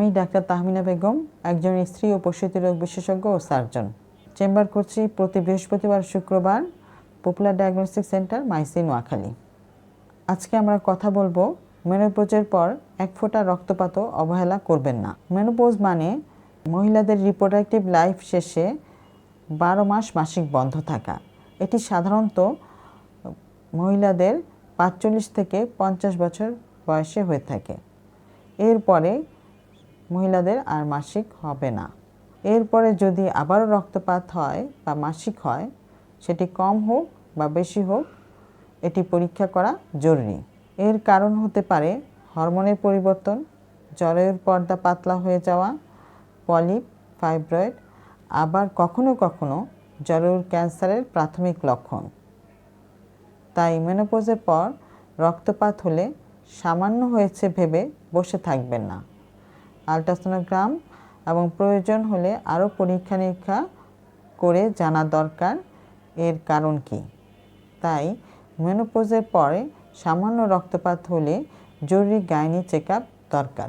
আমি ডাক্তার তাহমিনা বেগম, একজন স্ত্রী ও প্রসূতি রোগ বিশেষজ্ঞ ও সার্জন। চেম্বার করছি প্রতি বৃহস্পতিবার শুক্রবার popular diagnostic centre mycin Noakhali. আজকে আমরা কথা বলবো মেনোপজের পর এক ফোঁটা রক্তপাতও অবহেলা করবেন না। মেনোপজ মানে মহিলাদের রিপ্রোডাক্টিভ লাইফ শেষে 12 মাস মাসিক বন্ধ থাকা। এটি সাধারণত মহিলাদের 45 থেকে 50 বছর বয়সে হয়ে থাকে। এরপরে মহিলাদের আর মাসিক হবে না। এরপরে যদি আবারও রক্তপাত হয় বা মাসিক হয়, সেটি কম হোক বা বেশি হোক, এটি পরীক্ষা করা জরুরি। এর কারণ হতে পারে হরমোনের পরিবর্তন, জরায়ুর পর্দা পাতলা হয়ে যাওয়া, পলিপ, ফাইব্রয়েড, আবার কখনো কখনো জরায়ুর ক্যান্সারের প্রাথমিক লক্ষণ। তাই মেনোপজের পর রক্তপাত হলে সামান্য হয়েছে ভেবে বসে থাকবেন না। আল্ট্রাসোনোগ্রাম এবং প্রয়োজন হলে আরও পরীক্ষা নিরীক্ষা করে জানা দরকার এর কারণ কী। তাই মেনোপজের পরে সামান্য রক্তপাত হলে জরুরি গাইনি চেকআপ দরকার।